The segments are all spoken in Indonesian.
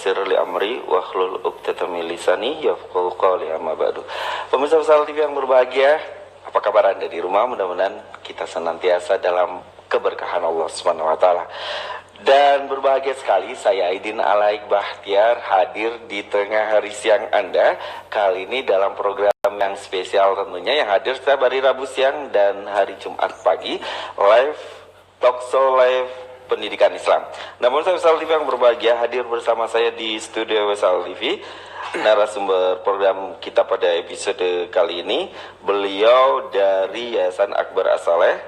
yassir li amri wahlul 'uqdatam min lisani yafqahu qawli, amma ba'du. Pemirsa Pesal TV yang berbahagia, apa kabar Anda di rumah? Mudah-mudahan kita senantiasa dalam keberkahan Allah Subhanahu wa taala. Dan berbahagia sekali saya Aidin Alaik Bahtiar hadir di tengah hari siang Anda. Kali ini dalam program yang spesial tentunya, yang hadir setiap hari Rabu siang dan hari Jumat pagi, live talkshow live pendidikan Islam. Namun saya Wesal TV yang berbahagia, hadir bersama saya di studio Wesal TV. Narasumber program kita pada episode kali ini, beliau dari Yayasan Akbar As-Saleh,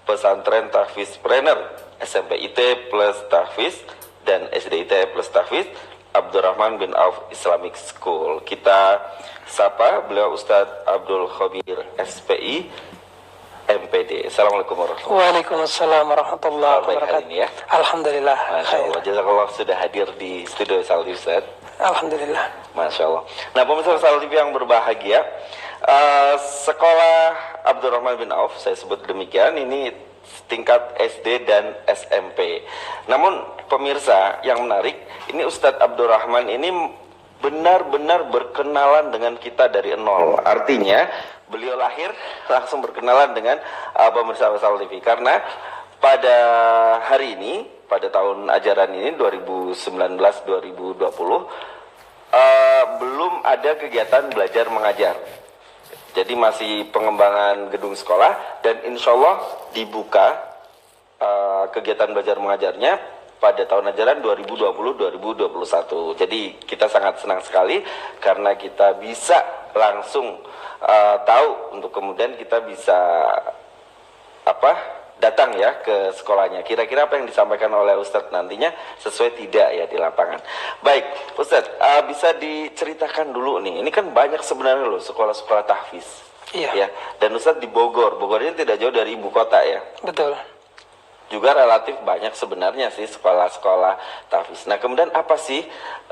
Pesantren Tahfiz Trainer, SMP IT plus Tahfiz dan SD IT plus Tahfiz, Abdurrahman bin Auf Islamic School. Kita sapa beliau Ustadz Abdul Khabir SPI MPD. Assalamualaikum warahmatullahi wabarakatuh. Waalaikumsalam warahmatullahi wabarakatuh. Ya? Alhamdulillah. Masya Allah. Jazakallah sudah hadir di studio Saldi Ustaz. Alhamdulillah. Masya Allah. Nah, pemirsa Saldi yang berbahagia, sekolah Abdurrahman bin Auf, saya sebut demikian, ini tingkat SD dan SMP. Namun pemirsa yang menarik, ini Ustadz Abdurrahman ini benar-benar berkenalan dengan kita dari nol. Artinya beliau lahir langsung berkenalan dengan pemirsa Wesal TV. Karena pada hari ini, pada tahun ajaran ini 2019-2020, belum ada kegiatan belajar mengajar. Jadi masih pengembangan gedung sekolah, dan insya Allah dibuka kegiatan belajar mengajarnya pada tahun ajaran 2020-2021. Jadi kita sangat senang sekali karena kita bisa langsung tahu untuk kemudian kita bisa datang ya ke sekolahnya. Kira-kira apa yang disampaikan oleh Ustadz nantinya sesuai tidak ya di lapangan. Baik, Ustadz, bisa diceritakan dulu nih. Ini kan banyak sebenarnya loh sekolah-sekolah tahfiz. Iya. Ya. Dan Ustadz di Bogor. Bogor ini tidak jauh dari ibu kota ya. Betul. Juga relatif banyak sebenarnya sih sekolah-sekolah tahfiz. Nah, kemudian apa sih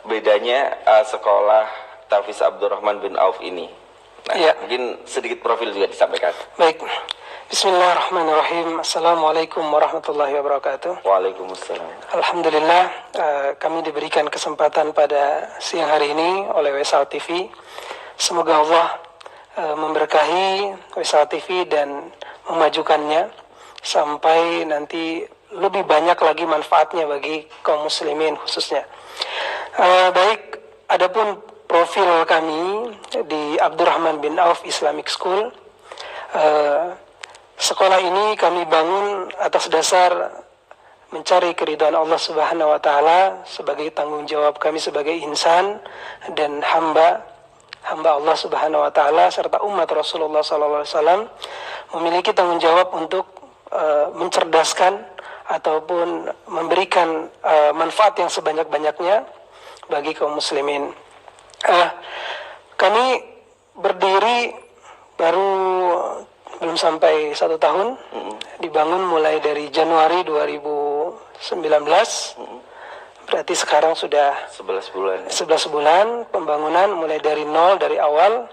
bedanya sekolah tahfiz Abdurrahman bin Auf ini? Nah, iya. Mungkin sedikit profil juga disampaikan. Baik. Bismillahirrahmanirrahim. Assalamualaikum warahmatullahi wabarakatuh. Waalaikumsalam. Alhamdulillah, kami diberikan kesempatan pada siang hari ini oleh Wesal TV. Semoga Allah memberkahi Wesal TV dan memajukannya sampai nanti lebih banyak lagi manfaatnya bagi kaum muslimin khususnya. Baik, adapun profil kami di Abdurrahman bin Auf Islamic School, sekolah ini kami bangun atas dasar mencari keridhaan Allah Subhanahu wa taala sebagai tanggung jawab kami sebagai insan dan hamba Allah Subhanahu wa taala serta umat Rasulullah sallallahu alaihi wasallam memiliki tanggung jawab untuk mencerdaskan ataupun memberikan manfaat yang sebanyak-banyaknya bagi kaum muslimin. Kami berdiri baru belum sampai 1 tahun, dibangun mulai dari Januari 2019, berarti sekarang sudah 11 bulan. 11 bulan pembangunan mulai dari nol, dari awal.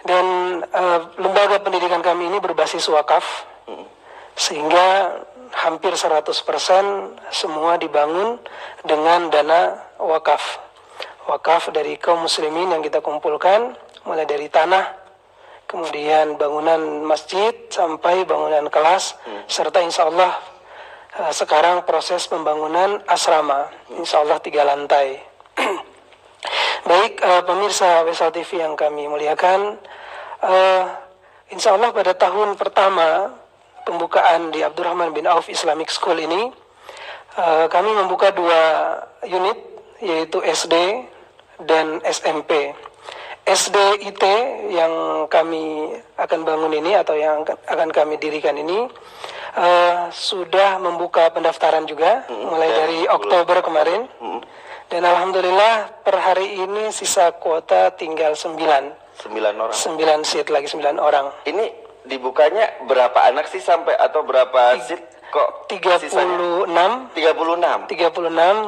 Dan lembaga pendidikan kami ini berbasis wakaf, sehingga hampir 100% semua dibangun dengan dana wakaf. Wakaf dari kaum muslimin yang kita kumpulkan, mulai dari tanah, kemudian bangunan masjid sampai bangunan kelas, serta insya Allah sekarang proses pembangunan asrama, insya Allah 3 lantai. Baik, pemirsa Wesal TV yang kami muliakan, insya Allah pada tahun pertama pembukaan di Abdurrahman bin Auf Islamic School ini, kami membuka 2 unit, yaitu SD dan SMP. SD IT yang kami akan bangun ini atau yang akan kami dirikan ini sudah membuka pendaftaran juga mulai dari Oktober kemarin, dan alhamdulillah per hari ini sisa kuota tinggal 9 orang. 9 seat lagi, 9 orang. Ini dibukanya berapa anak sih sampai atau berapa seat kok 36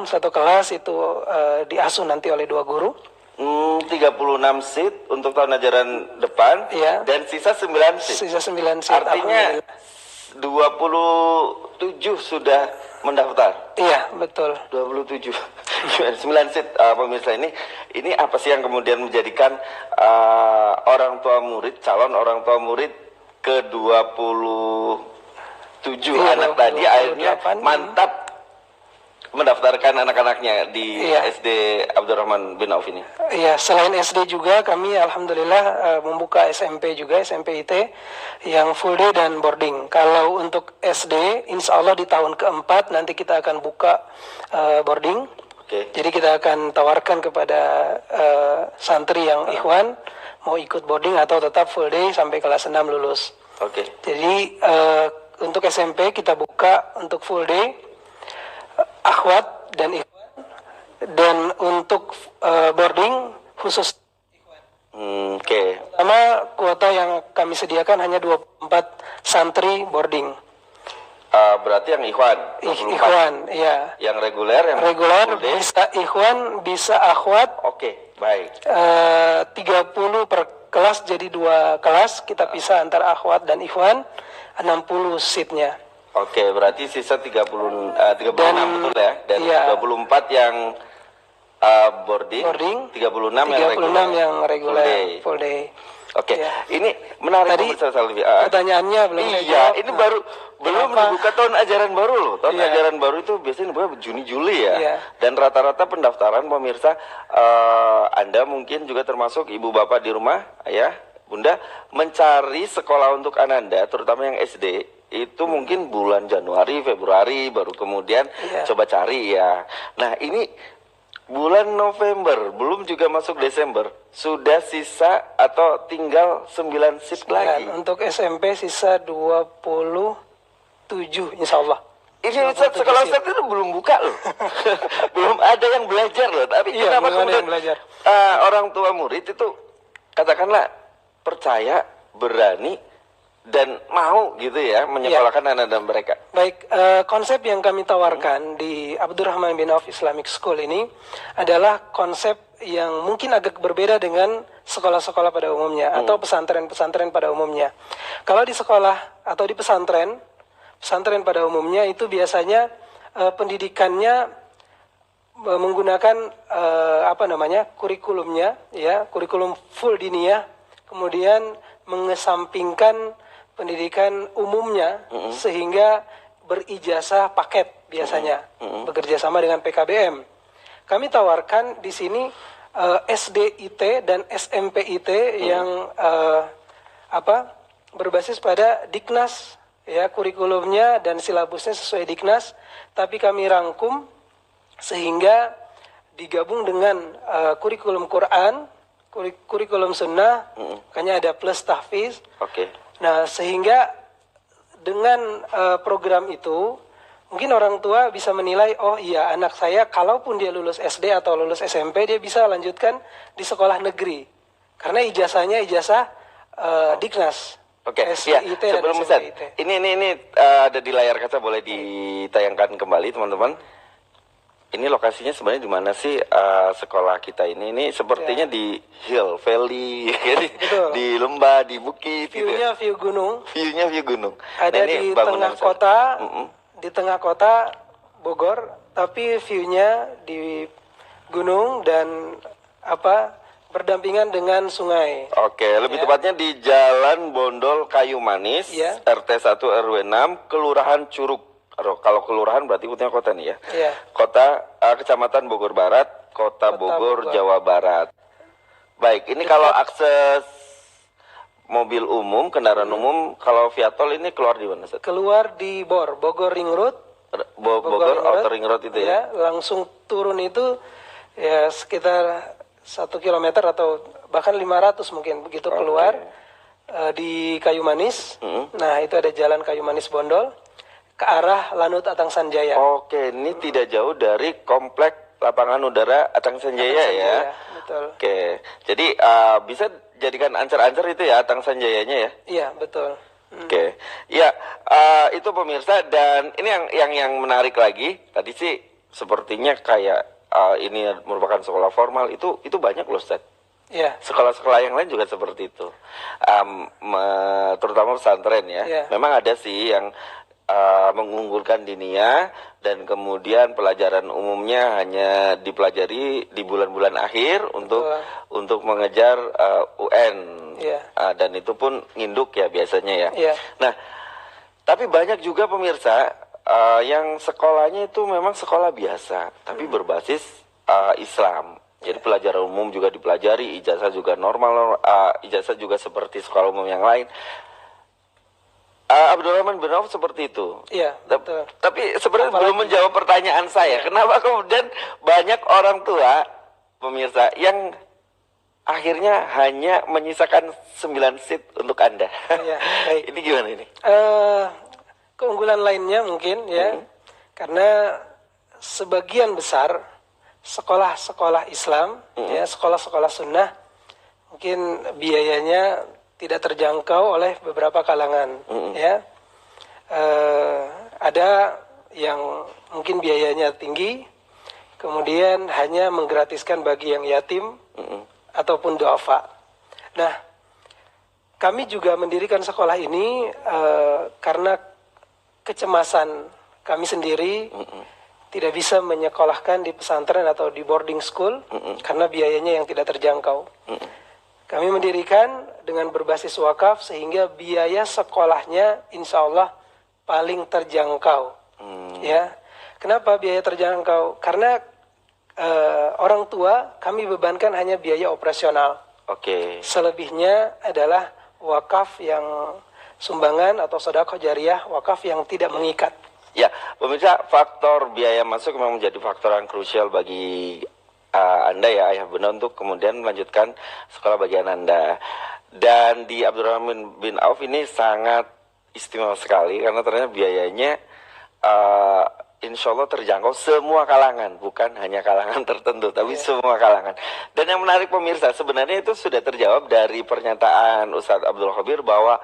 satu kelas itu diasuh nanti oleh 2 guru. 36 seat untuk tahun ajaran depan, ya. Dan sisa 9 seat. Sisa 9 seat. Artinya 27 sudah mendaftar. Iya, betul. 27. 9 seat pemirsa, ini apa sih yang kemudian menjadikan orang tua murid, calon orang tua murid ke 27 Iya, anak tadi 28, akhirnya mantap mendaftarkan anak-anaknya di Iya. SD Abdurrahman bin Auf ini? Ya, selain SD juga kami alhamdulillah membuka SMP juga, SMP IT yang full day dan boarding. Kalau untuk SD, insya Allah di tahun keempat nanti kita akan buka boarding. Oke. Jadi kita akan tawarkan kepada santri yang ikhwan mau ikut boarding atau tetap full day sampai kelas 6 lulus. Oke. Jadi untuk SMP kita buka untuk full day, akhwat dan ikhwan, dan untuk boarding khusus Oke. pertama kuota yang kami sediakan hanya 24 santri boarding. Berarti yang ikhwan 24. Ikhwan, ya. Yang reguler, yang Reguler full day? bisa ikhwan, bisa akhwat. Oke, baik. 30 per kelas jadi 2 kelas, kita pisah antara akhwat dan ikhwan, 60 seatnya. Oke, berarti sisa 36 betul ya? Dan iya. 24 yang boarding, 36 yang reguler, full day. full day. Oke, Iya. ini menarik Tadi pemirsa Salvi. pertanyaannya belum saya Iya, jawab. ini baru belum kenapa? dibuka tahun ajaran baru loh. Tahun Iya. ajaran baru itu biasanya dibuka Juni Juli ya. Iya. Dan rata-rata pendaftaran pemirsa, Anda mungkin juga termasuk ibu bapak di rumah, ayah, bunda, mencari sekolah untuk Ananda, terutama yang SD. Itu mungkin bulan Januari, Februari baru kemudian Iya. coba cari ya. Nah, ini bulan November, belum juga masuk Desember, sudah sisa atau tinggal 9 seat lagi. Untuk SMP sisa 27 insya Allah. Ini sekolah Ustaz itu belum buka loh. Belum ada yang belajar loh. Tapi Iya, kenapa belum ada kemudian yang belajar. orang tua murid itu katakanlah percaya, berani, dan mau gitu ya menyekolahkan anak-anak mereka. Baik, konsep yang kami tawarkan di Abdurrahman bin Auf Islamic School ini adalah konsep yang mungkin agak berbeda dengan sekolah-sekolah pada umumnya atau pesantren-pesantren pada umumnya. Kalau di sekolah atau di pesantren pada umumnya itu biasanya pendidikannya menggunakan kurikulumnya, ya, kurikulum full diniyah, kemudian mengesampingkan pendidikan umumnya sehingga berijazah paket biasanya bekerja sama dengan PKBM. Kami tawarkan di sini SDIT dan SMPIT yang berbasis pada Diknas, ya, kurikulumnya dan silabusnya sesuai Diknas, tapi kami rangkum sehingga digabung dengan kurikulum Quran, kurikulum Sunnah, makanya ada plus tahfiz. Oke. Nah, sehingga dengan program itu mungkin orang tua bisa menilai, oh iya, anak saya kalaupun dia lulus SD atau lulus SMP dia bisa lanjutkan di sekolah negeri karena ijazahnya ijazah Diknas. Oke, ya, SIT dan sebelum Ustaz, SMPIT. ini ada di layar kaca, boleh ditayangkan kembali teman-teman. Ini lokasinya sebenarnya di mana sih sekolah kita ini? Ini sepertinya di hill, valley, di lembah, di bukit. View-nya view gunung. View-nya view gunung. Ada Nah, ini di bangunan tengah kota, di tengah kota Bogor, tapi view-nya di gunung dan berdampingan dengan sungai. Oke, lebih tepatnya di Jalan Bondol Kayu Manis, Ya. RT 1 RW 6, Kelurahan Curug. Kalau kelurahan berarti ikutnya kota nih ya. Iya. Kota Kecamatan Bogor Barat, Kota Bogor, Jawa Barat. Baik, ini kalau akses mobil umum, kendaraan umum, kalau via tol ini keluar di mana, Ustaz? Keluar di Bogor Ring Road. Bogor Outer Ring Road itu ya? Langsung turun itu ya sekitar 1 kilometer atau bahkan 500 mungkin begitu keluar di Kayu Manis. Nah, itu ada jalan Kayu Manis Bondol ke arah Lanut Atang Sanjaya. Oke, ini tidak jauh dari komplek lapangan udara Atang Sanjaya ya. Betul. Oke, jadi bisa jadikan ancar-ancar itu ya Atang Sanjayanya ya. Iya, betul. Oke, ya itu pemirsa, dan ini yang menarik lagi tadi sih sepertinya kayak ini merupakan sekolah formal, itu banyak loh Ustaz. Iya. Sekolah-sekolah yang lain juga seperti itu, terutama pesantren ya. Iya. Memang ada sih yang mengunggulkan diniyah, dan kemudian pelajaran umumnya hanya dipelajari di bulan-bulan akhir untuk mengejar UN. Dan itu pun nginduk ya biasanya ya. Nah, tapi banyak juga pemirsa yang sekolahnya itu memang sekolah biasa, tapi berbasis Islam. Jadi pelajaran umum juga dipelajari, ijazah juga normal, ijazah juga seperti sekolah umum yang lain. Abdurrahman bin Auf seperti itu. Iya, betul. Tapi sebenarnya belum menjawab pertanyaan saya. Kenapa kemudian banyak orang tua, pemirsa, yang akhirnya hanya menyisakan 9 seat untuk Anda? Baik. Ini gimana ini? Keunggulan lainnya mungkin ya, karena sebagian besar sekolah-sekolah Islam, ya sekolah-sekolah sunnah, mungkin biayanya tidak terjangkau oleh beberapa kalangan, ya. Ada yang mungkin biayanya tinggi, kemudian hanya menggratiskan bagi yang yatim ataupun duafa. Nah, kami juga mendirikan sekolah ini karena kecemasan kami sendiri tidak bisa menyekolahkan di pesantren atau di boarding school karena biayanya yang tidak terjangkau. Kami mendirikan dengan berbasis wakaf sehingga biaya sekolahnya insya Allah paling terjangkau. Ya, kenapa biaya terjangkau? Karena orang tua kami bebankan hanya biaya operasional. Selebihnya adalah wakaf yang sumbangan atau sedekah jariyah, wakaf yang tidak mengikat. Ya, pemirsa, faktor biaya masuk memang menjadi faktor yang krusial bagi Anda ya, Ayah Bunda, untuk kemudian melanjutkan sekolah bagian Anda. Dan di Abdurrahman bin Auf ini sangat istimewa sekali karena ternyata biayanya insya Allah terjangkau semua kalangan, bukan hanya kalangan tertentu, tapi semua kalangan. Dan yang menarik pemirsa, sebenarnya itu sudah terjawab dari pernyataan Ustadz Abdul Khabir bahwa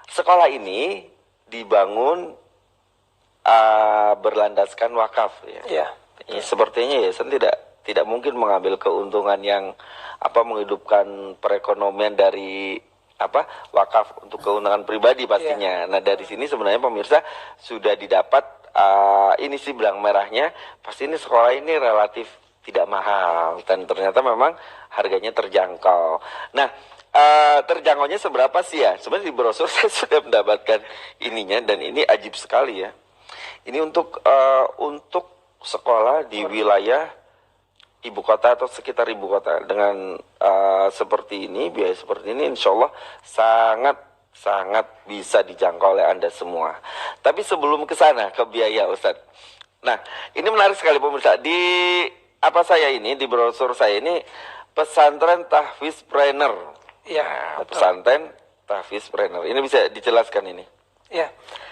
sekolah ini dibangun berlandaskan wakaf ya. Sepertinya ya, tidak mungkin mengambil keuntungan yang menghidupkan perekonomian dari wakaf untuk keuntungan pribadi pastinya. Nah, dari sini sebenarnya pemirsa sudah didapat ini sih benang merahnya, pasti ini sekolah ini relatif tidak mahal dan ternyata memang harganya terjangkau. Nah, terjangkaunya seberapa sih ya? Sebenarnya di brosur saya sudah mendapatkan ininya dan ini ajib sekali ya. Ini untuk sekolah di wilayah ibu kota atau sekitar ibu kota dengan seperti ini, biaya seperti ini, insya Allah sangat bisa dijangkau oleh Anda semua. Tapi sebelum ke sana, ke biaya Ustadz. Nah, ini menarik sekali pemirsa. Di di brosur saya ini pesantren tahfiz trainer. Ya, pesantren tahfiz trainer. Ini bisa dijelaskan ini? Ya.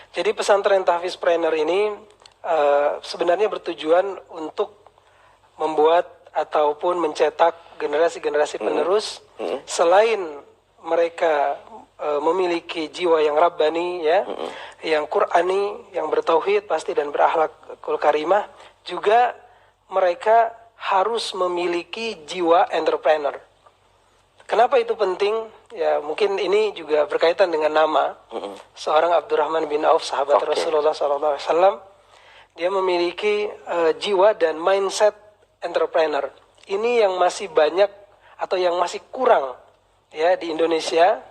Jadi pesantren tahfiz trainer ini sebenarnya bertujuan untuk membuat ataupun mencetak generasi-generasi penerus selain mereka memiliki jiwa yang rabbani ya, yang Qur'ani, yang bertauhid pasti dan berakhlakul karimah, juga mereka harus memiliki jiwa entrepreneur. Kenapa itu penting? Ya, mungkin ini juga berkaitan dengan nama seorang Abdurrahman bin Auf, sahabat Rasulullah SAW. Dia memiliki jiwa dan mindset entrepreneur. Ini yang masih banyak atau yang masih kurang ya di Indonesia,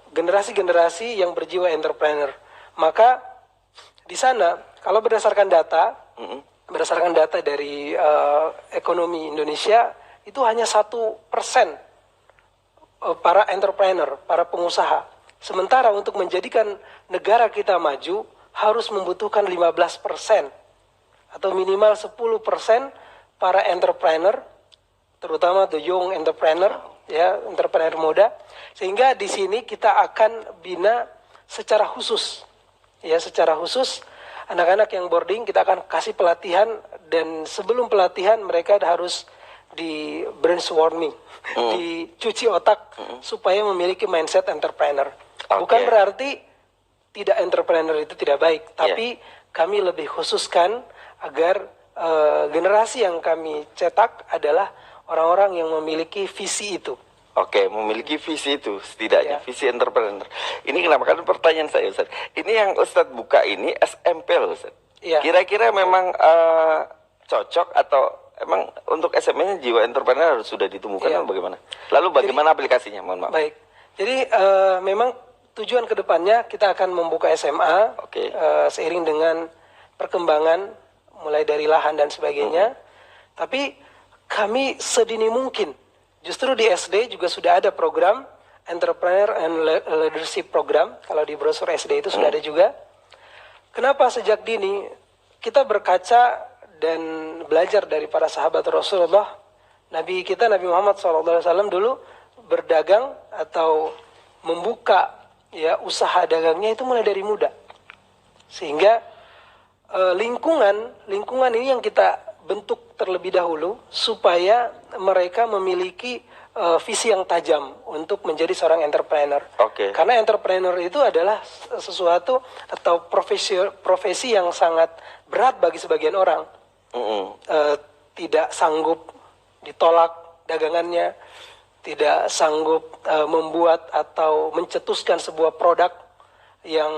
generasi-generasi yang berjiwa entrepreneur. Maka di sana kalau berdasarkan data dari ekonomi Indonesia, itu hanya 1% para entrepreneur, para pengusaha. Sementara untuk menjadikan negara kita maju harus membutuhkan 15% atau minimal 10% para entrepreneur, terutama the young entrepreneur, ya, entrepreneur muda. Sehingga di sini kita akan bina secara khusus, ya, secara khusus anak-anak yang boarding kita akan kasih pelatihan, dan sebelum pelatihan mereka harus di brainstorming, dicuci otak supaya memiliki mindset entrepreneur. Bukan berarti tidak entrepreneur itu tidak baik, tapi kami lebih khususkan agar generasi yang kami cetak adalah orang-orang yang memiliki visi itu. Oke, memiliki visi itu setidaknya, Ya. visi entrepreneur. Ini kenapa? Kan pertanyaan saya, Ustaz. Ini yang Ustaz buka ini SMP loh, Ustaz. Iya. Kira-kira memang cocok atau emang untuk SMA-nya jiwa entrepreneur harus sudah ditemukan Iya. atau bagaimana? Lalu bagaimana aplikasinya? Mohon maaf. Baik. Jadi memang tujuan kedepannya kita akan membuka SMA Oke. seiring dengan perkembangan mulai dari lahan dan sebagainya. Tapi kami sedini mungkin, justru di SD juga sudah ada program Entrepreneur and Leadership Program. Kalau di brosur SD itu sudah ada juga. Kenapa sejak dini kita berkaca dan belajar dari para sahabat Rasulullah, Nabi kita Nabi Muhammad SAW dulu berdagang atau membuka ya usaha dagangnya itu mulai dari muda, sehingga lingkungan ini yang kita bentuk terlebih dahulu supaya mereka memiliki visi yang tajam untuk menjadi seorang entrepreneur. Oke. Karena entrepreneur itu adalah sesuatu atau profesi yang sangat berat bagi sebagian orang. Tidak sanggup ditolak dagangannya, tidak sanggup membuat atau mencetuskan sebuah produk yang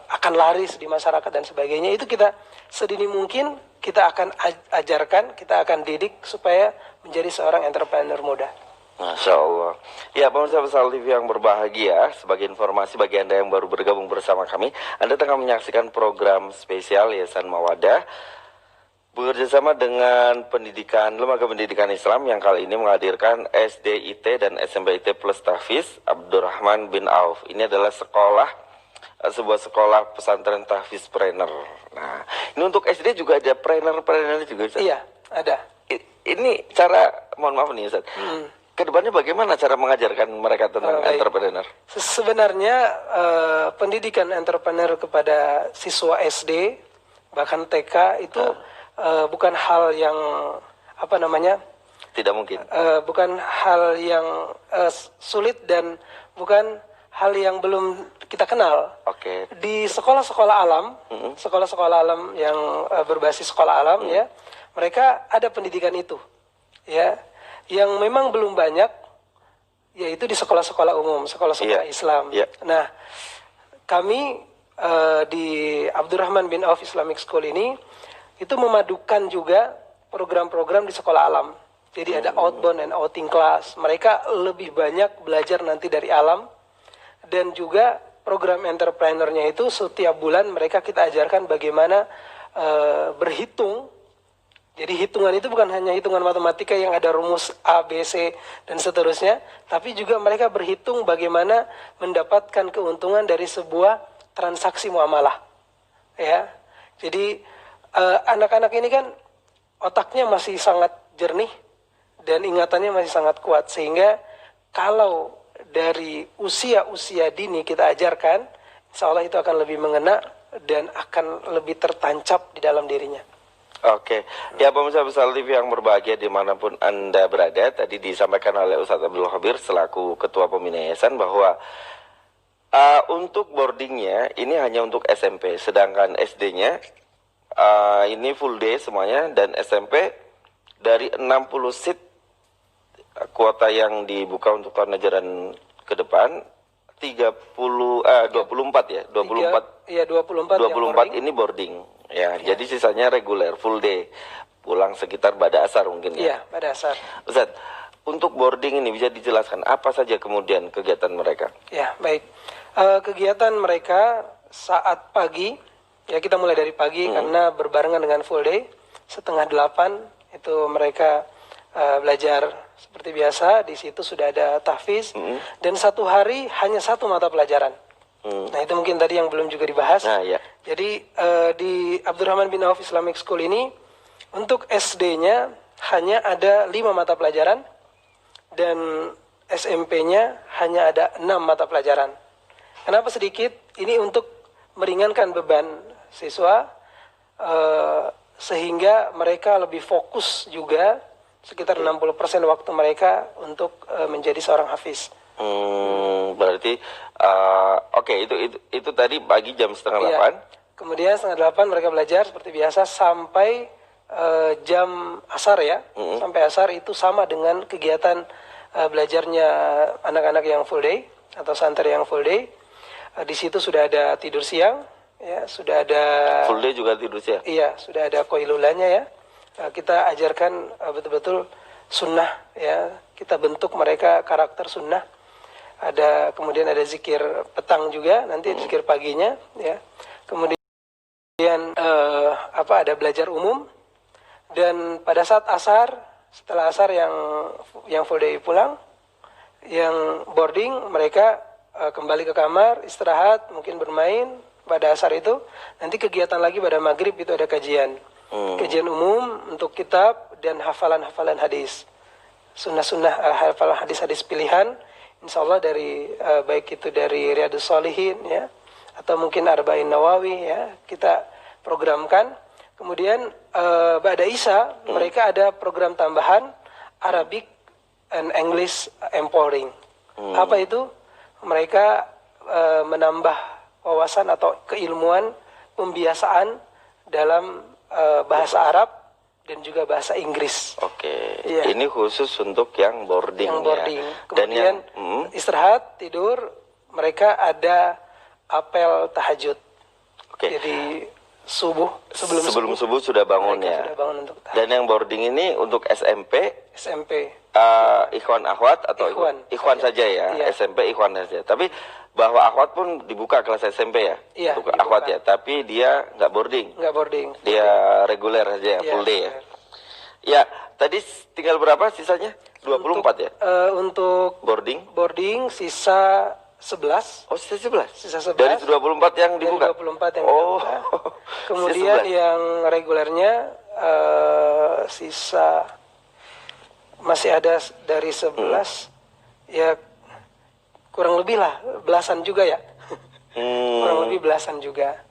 akan laris di masyarakat dan sebagainya. Itu kita sedini mungkin kita akan ajarkan, kita akan didik supaya menjadi seorang entrepreneur muda. Masya Allah. Ya, pemirsa Pesal TV yang berbahagia, sebagai informasi bagi Anda yang baru bergabung bersama kami, Anda tengah menyaksikan program spesial Yayasan Mawaddah bekerjasama dengan lembaga pendidikan Islam yang kali ini menghadirkan SDIT dan SMPIT Plus Tahfiz Abdurrahman bin Auf. Ini adalah sebuah sekolah pesantren tahfiz trainer. Nah, ini untuk SD juga ada trainer juga, Ustaz? Iya, ada. Ini cara, mohon maaf nih, Ustaz. Kedepannya bagaimana cara mengajarkan mereka tentang entrepreneur? Sebenarnya pendidikan entrepreneur kepada siswa SD bahkan TK itu bukan hal yang Tidak mungkin. bukan hal yang sulit dan bukan hal yang belum kita kenal. Oke. Di sekolah-sekolah alam, sekolah-sekolah alam yang berbasis sekolah alam ya, mereka ada pendidikan itu, ya, yang memang belum banyak, yaitu di sekolah-sekolah umum, sekolah-sekolah Islam. Nah, kami di Abdurrahman bin Auf Islamic School ini itu memadukan juga program-program di sekolah alam. Jadi ada outbound and outing class. Mereka lebih banyak belajar nanti dari alam. Dan juga program entrepreneurnya itu setiap bulan mereka kita ajarkan bagaimana berhitung. Jadi hitungan itu bukan hanya hitungan matematika yang ada rumus A, B, C, dan seterusnya. Tapi juga mereka berhitung bagaimana mendapatkan keuntungan dari sebuah transaksi muamalah. Ya, jadi anak-anak ini kan otaknya masih sangat jernih dan ingatannya masih sangat kuat, sehingga kalau dari usia-usia dini kita ajarkan, insya Allah itu akan lebih mengena dan akan lebih tertancap di dalam dirinya. Oke, ya pemirsa Pesal TV yang berbahagia dimanapun Anda berada, tadi disampaikan oleh Ustadz Abdul Khabir selaku Ketua Pembina Yayasan bahwa untuk boardingnya ini hanya untuk SMP, sedangkan SD-nya ini full day semuanya, dan SMP dari 60 seat kuota yang dibuka untuk tahun ajaran ke depan 24 ya, 24. Iya, 24 ini boarding. Ya, jadi sisanya reguler full day. Pulang sekitar pada asar mungkin ya. Iya, pada asar. Ustaz, untuk boarding ini bisa dijelaskan apa saja kemudian kegiatan mereka? Ya, baik. Kegiatan mereka saat pagi, ya kita mulai dari pagi karena berbarengan dengan full day. 7:30 itu mereka belajar seperti biasa. Di situ sudah ada tahfiz dan satu hari hanya satu mata pelajaran. Nah, itu mungkin tadi yang belum juga dibahas. Nah, ya. Jadi di Abdurrahman bin Auf Islamic School ini untuk SD-nya hanya ada 5 mata pelajaran dan SMP-nya hanya ada 6 mata pelajaran. Kenapa sedikit? Ini untuk meringankan beban siswa sehingga mereka lebih fokus juga, sekitar 60% waktu mereka untuk menjadi seorang hafiz. Berarti oke, itu tadi pagi jam 7:30. Kemudian 7:30 mereka belajar seperti biasa sampai jam asar ya. Sampai asar itu sama dengan kegiatan belajarnya anak-anak yang full day atau santri yang full day. Di situ sudah ada tidur siang, ya, sudah ada full day juga tidur siang. Iya, sudah ada qailulahnya ya. Kita ajarkan betul-betul sunnah ya. Kita bentuk mereka karakter sunnah. Kemudian ada zikir petang juga, nanti zikir paginya ya. Kemudian ada belajar umum, dan pada saat asar, setelah asar yang full day pulang, yang boarding mereka kembali ke kamar, istirahat, mungkin bermain pada asar itu. Nanti kegiatan lagi pada maghrib itu ada kajian. Kajian umum untuk kitab dan hafalan-hafalan hadis. Sunnah-sunnah hafalan hadis-hadis pilihan. Insya Allah dari baik itu dari Riyadhus Shalihin ya, atau mungkin Arba'in Nawawi ya, kita programkan. Kemudian Ba'da Isya mereka ada program tambahan Arabic and English Empowering. Apa itu? Mereka menambah wawasan atau keilmuan pembiasaan dalam bahasa Arab dan juga bahasa Inggris. Oke. Iya. Ini khusus untuk yang boarding. Yang boarding. Ya. Kemudian istirahat, tidur, mereka ada apel tahajud. Oke. Jadi sebelum subuh sudah bangun ya. Sudah bangun untuk tahajud. Dan yang boarding ini untuk SMP Ikhwan Akhwat atau Ikhwan saja ya. Iya. SMP Ikhwan saja. Tapi bahwa Akhwat pun dibuka kelas SMP ya. Iya, untuk Akhwat ya. Tapi dia nggak boarding. Nggak boarding. Dia reguler saja ya, full day ya. Ya, tadi tinggal berapa sisanya? 24 ya? Untuk boarding sisa 11. Oh, sisa 11. Sisa 11. Dari 24 yang dibuka. Dari 24 yang dibuka. Kemudian yang regulernya sisa masih ada dari 11 ya, kurang lebih lah belasan juga ya. Kurang lebih belasan juga.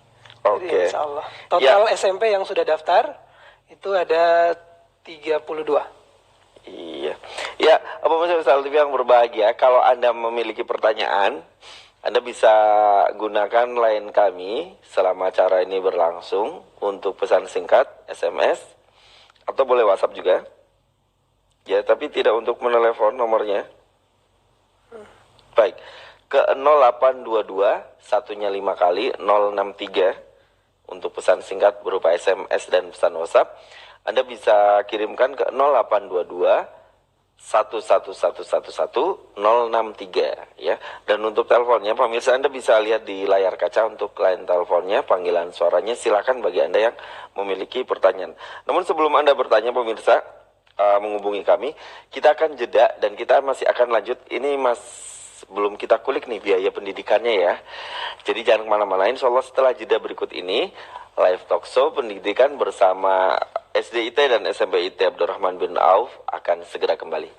Oke. Jadi, insya Allah. Total ya. SMP yang sudah daftar itu ada 32. Iya. Ya, pemirsa TV yang berbahagia, kalau Anda memiliki pertanyaan, Anda bisa gunakan line kami selama acara ini berlangsung untuk pesan singkat, SMS, atau boleh WhatsApp juga. Ya, tapi tidak untuk menelepon nomornya. Baik, ke 0822 satunya 5 kali 063 untuk pesan singkat berupa SMS dan pesan WhatsApp. Anda bisa kirimkan ke 0822 111111063 ya. Dan untuk teleponnya pemirsa, Anda bisa lihat di layar kaca untuk line teleponnya, panggilan suaranya. Silakan bagi Anda yang memiliki pertanyaan. Namun sebelum Anda bertanya pemirsa, menghubungi kami, kita akan jeda dan kita masih akan lanjut. Ini belum kita kulik nih biaya pendidikannya ya. Jadi jangan kemana-mana. Insya Allah setelah jeda berikut ini, live talk show pendidikan bersama SDIT dan SMP IT Abdurrahman bin Auf akan segera kembali.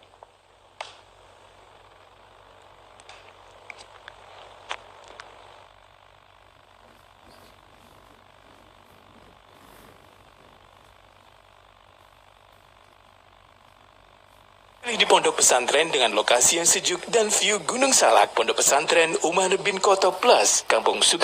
Di pondok pesantren dengan lokasi yang sejuk dan view Gunung Salak, Pondok Pesantren Umar bin Khattab Plus, Kampung Suka.